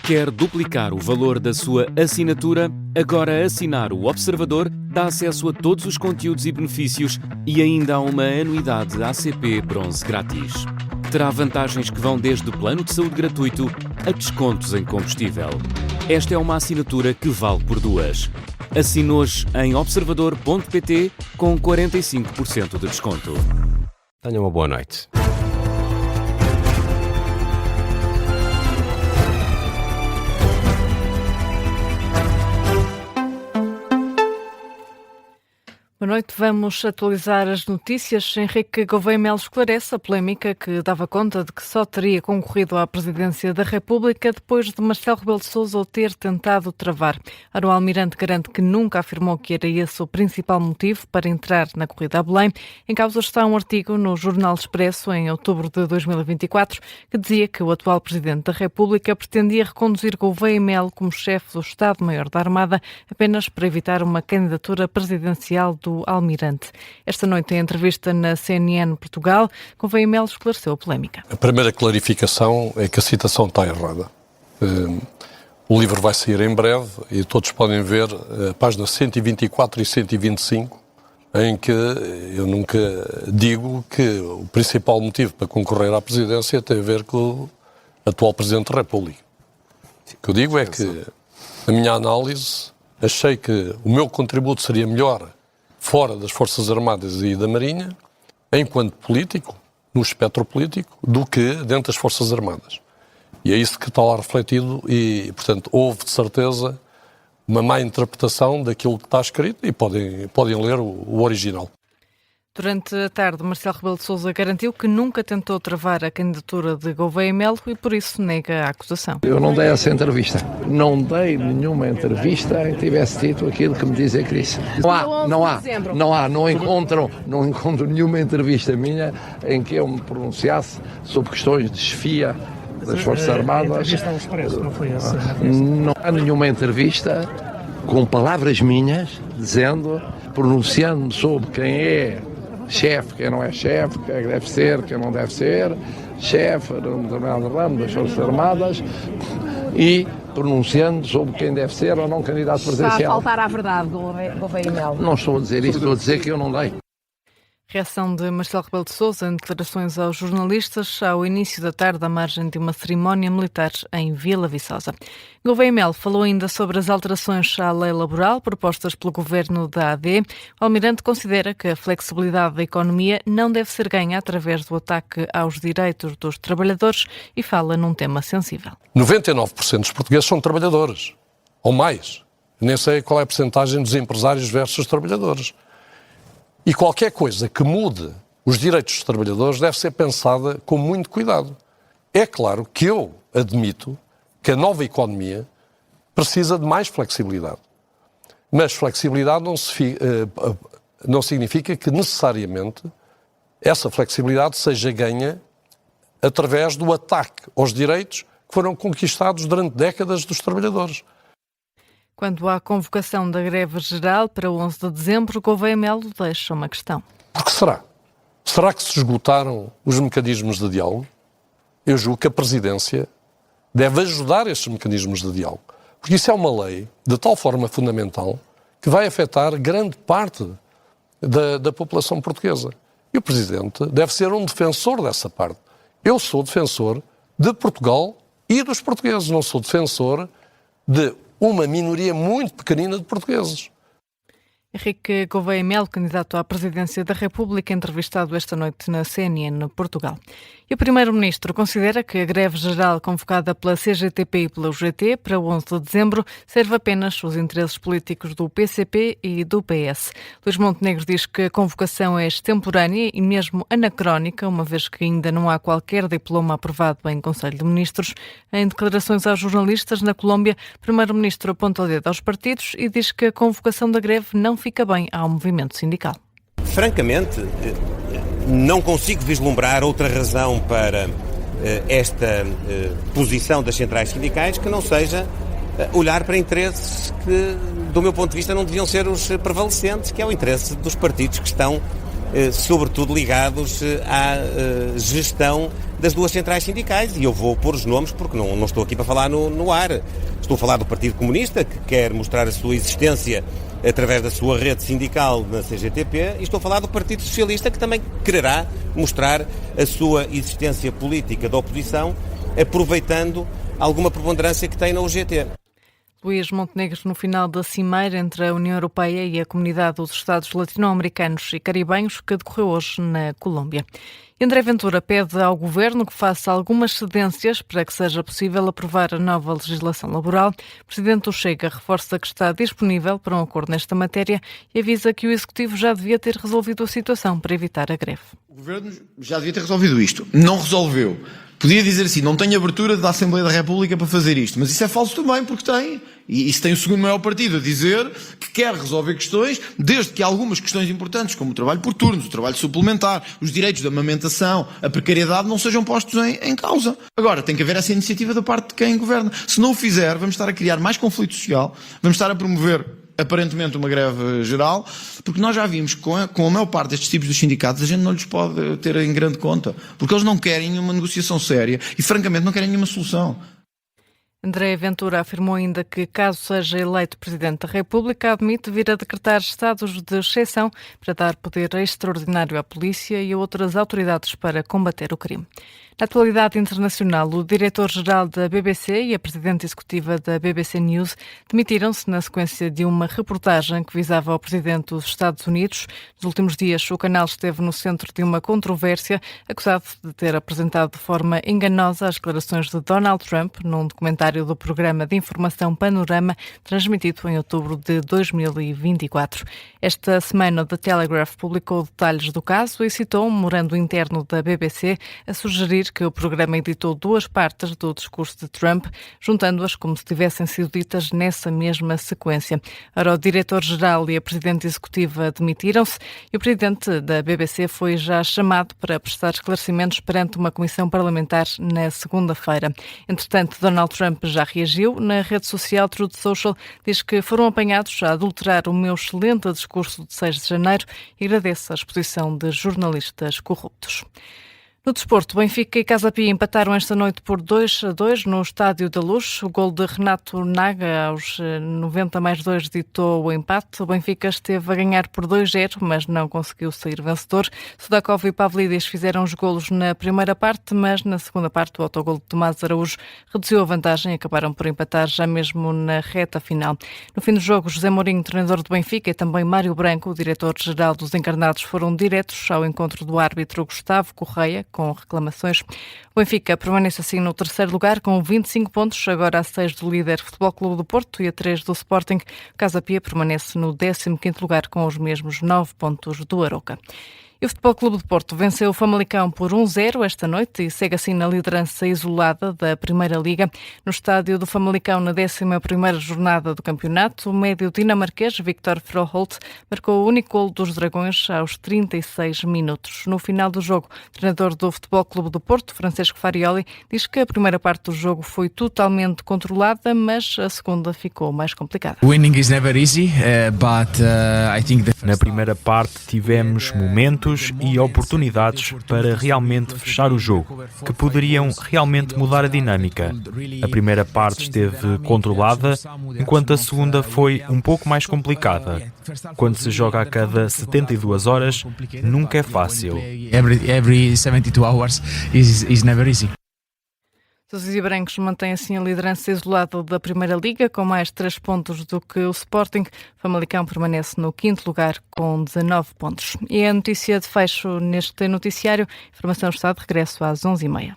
Quer duplicar o valor da sua assinatura? Agora assinar o Observador dá acesso a todos os conteúdos e benefícios e ainda há uma anuidade ACP Bronze grátis. Terá vantagens que vão desde plano de saúde gratuito a descontos em combustível. Esta é uma assinatura que vale por duas. Assine hoje em observador.pt com 45% de desconto. Tenha uma boa noite. Boa noite, vamos atualizar as notícias. Henrique Gouveia Melo esclarece a polémica que dava conta de que só teria concorrido à presidência da República depois de Marcelo Rebelo de Sousa o ter tentado travar. Ora, o Almirante garante que nunca afirmou que era esse o principal motivo para entrar na corrida a Belém. Em causa está um artigo no Jornal Expresso, em outubro de 2024, que dizia que o atual Presidente da República pretendia reconduzir Gouveia Melo como chefe do Estado-Maior da Armada apenas para evitar uma candidatura presidencial do Almirante. Esta noite, em entrevista na CNN Portugal, Gouveia Melo esclareceu a polémica. A primeira clarificação é que a citação está errada. O livro vai sair em breve e todos podem ver a página 124 e 125, em que eu nunca digo que o principal motivo para concorrer à presidência tem a ver com o atual Presidente da República. O que eu digo é que, na minha análise, achei que o meu contributo seria melhor fora das Forças Armadas e da Marinha, enquanto político, no espectro político, do que dentro das Forças Armadas. E é isso que está lá refletido e, portanto, houve, de certeza, uma má interpretação daquilo que está escrito e podem ler o original. Durante a tarde, Marcelo Rebelo de Sousa garantiu que nunca tentou travar a candidatura de Gouveia Melo e, por isso, nega a acusação. Eu não dei essa entrevista. Não dei nenhuma entrevista em que tivesse dito aquilo que me dizem que disse. Não encontro nenhuma entrevista minha em que eu me pronunciasse sobre questões de chefia das Forças Armadas. A entrevista ao Expresso, não foi essa? Não há nenhuma entrevista com palavras minhas pronunciando-me sobre quem é chefe, quem não é chefe, quem deve ser, quem não deve ser, chefe num determinado ramo das Forças Armadas e pronunciando sobre quem deve ser ou não candidato presidencial. Está a faltar à verdade, Gouveia Melo. Não estou a dizer isso, estou a dizer que eu não dei. Reação de Marcelo Rebelo de Sousa em declarações aos jornalistas ao início da tarde à margem de uma cerimónia militar em Vila Viçosa. Gouveia Melo falou ainda sobre as alterações à lei laboral propostas pelo governo da AD. O Almirante considera que a flexibilidade da economia não deve ser ganha através do ataque aos direitos dos trabalhadores e fala num tema sensível. 99% dos portugueses são trabalhadores, ou mais. Nem sei qual é a percentagem dos empresários versus trabalhadores. E qualquer coisa que mude os direitos dos trabalhadores deve ser pensada com muito cuidado. É claro que eu admito que a nova economia precisa de mais flexibilidade. Mas flexibilidade não significa que necessariamente essa flexibilidade seja ganha através do ataque aos direitos que foram conquistados durante décadas dos trabalhadores. Quando há convocação da greve geral para 11 de dezembro, Gouveia Melo deixa uma questão. Por que será? Será que se esgotaram os mecanismos de diálogo? Eu julgo que a Presidência deve ajudar estes mecanismos de diálogo. Porque isso é uma lei de tal forma fundamental que vai afetar grande parte da população portuguesa. E o Presidente deve ser um defensor dessa parte. Eu sou defensor de Portugal e dos portugueses. Não sou defensor de uma minoria muito pequenina de portugueses. Henrique Gouveia Melo, candidato à presidência da República, entrevistado esta noite na CNN Portugal. E o Primeiro-Ministro considera que a greve geral convocada pela CGTP e pela UGT para 11 de dezembro serve apenas os interesses políticos do PCP e do PS. Luís Montenegro diz que a convocação é extemporânea e mesmo anacrónica, uma vez que ainda não há qualquer diploma aprovado em Conselho de Ministros. Em declarações aos jornalistas na Colômbia, o Primeiro-Ministro aponta o dedo aos partidos e diz que a convocação da greve não fica bem ao movimento sindical. Francamente, não consigo vislumbrar outra razão para esta posição das centrais sindicais que não seja olhar para interesses que, do meu ponto de vista, não deviam ser os prevalecentes, que é o interesse dos partidos que estão sobretudo ligados à gestão das duas centrais sindicais. E eu vou pôr os nomes porque não estou aqui para falar no ar. Estou a falar do Partido Comunista, que quer mostrar a sua existência através da sua rede sindical na CGTP, e estou a falar do Partido Socialista, que também quererá mostrar a sua existência política da oposição, aproveitando alguma preponderância que tem na UGT. Luís Montenegro, no final da cimeira entre a União Europeia e a Comunidade dos Estados Latino-Americanos e Caribenhos, que decorreu hoje na Colômbia. André Ventura pede ao Governo que faça algumas cedências para que seja possível aprovar a nova legislação laboral. O Presidente do Chega reforça que está disponível para um acordo nesta matéria e avisa que o Executivo já devia ter resolvido a situação para evitar a greve. O Governo já devia ter resolvido isto. Não resolveu. Podia dizer assim, não tem abertura da Assembleia da República para fazer isto, mas isso é falso também, porque tem. E isso tem o segundo maior partido a dizer que quer resolver questões, desde que algumas questões importantes, como o trabalho por turnos, o trabalho suplementar, os direitos de amamentação, a precariedade, não sejam postos em causa. Agora, tem que haver essa iniciativa da parte de quem governa. Se não o fizer, vamos estar a criar mais conflito social, vamos estar a promover aparentemente uma greve geral, porque nós já vimos que com a maior parte destes tipos dos sindicatos a gente não lhes pode ter em grande conta, porque eles não querem uma negociação séria e francamente não querem nenhuma solução. André Ventura afirmou ainda que, caso seja eleito Presidente da República, admite vir a decretar estados de exceção para dar poder extraordinário à polícia e a outras autoridades para combater o crime. Na atualidade internacional, o diretor-geral da BBC e a presidente executiva da BBC News demitiram-se na sequência de uma reportagem que visava o presidente dos Estados Unidos. Nos últimos dias, o canal esteve no centro de uma controvérsia, acusado de ter apresentado de forma enganosa as declarações de Donald Trump num documentário do programa de informação Panorama, transmitido em outubro de 2024. Esta semana, o The Telegraph publicou detalhes do caso e citou um memorando interno da BBC a sugerir que o programa editou duas partes do discurso de Trump, juntando-as como se tivessem sido ditas nessa mesma sequência. Ora, o diretor-geral e a presidente executiva demitiram-se e o presidente da BBC foi já chamado para prestar esclarecimentos perante uma comissão parlamentar na segunda-feira. Entretanto, Donald Trump já reagiu. Na rede social Truth Social diz que foram apanhados a adulterar o meu excelente discurso de 6 de janeiro e agradece a exposição de jornalistas corruptos. No desporto, Benfica e Casa Pia empataram esta noite por 2-2 no Estádio da Luz. O gol de Renato Naga aos 90+2 ditou o empate. O Benfica esteve a ganhar por 2-0, mas não conseguiu sair vencedor. Sudakov e Pavlidis fizeram os golos na primeira parte, mas na segunda parte o autogol de Tomás Araújo reduziu a vantagem e acabaram por empatar já mesmo na reta final. No fim do jogo, José Mourinho, treinador do Benfica, e também Mário Branco, o diretor-geral dos Encarnados, foram diretos ao encontro do árbitro Gustavo Correia, com reclamações. O Benfica permanece assim no terceiro lugar com 25 pontos, agora a 6 do líder Futebol Clube do Porto e a 3 do Sporting. O Casa Pia permanece no 15º lugar com os mesmos 9 pontos do Arouca. E o Futebol Clube do Porto venceu o Famalicão por 1-0 esta noite e segue assim na liderança isolada da Primeira Liga. No estádio do Famalicão, na 11ª jornada do campeonato, o médio dinamarquês Victor Froholt marcou o único golo dos Dragões aos 36 minutos. No final do jogo, o treinador do Futebol Clube do Porto, Francesco Farioli, diz que a primeira parte do jogo foi totalmente controlada, mas a segunda ficou mais complicada. Winning is never easy, but I think na primeira parte tivemos momentos e oportunidades para realmente fechar o jogo, que poderiam realmente mudar a dinâmica. A primeira parte esteve controlada, enquanto a segunda foi um pouco mais complicada. Quando se joga a cada 72 horas, nunca é fácil. Every 72 hours is never easy. Os Brancos mantêm assim a liderança isolada da Primeira Liga, com mais 3 pontos do que o Sporting. O Famalicão permanece no 5º lugar com 19 pontos. E a notícia de fecho neste noticiário. Informação está de regresso às 11h30.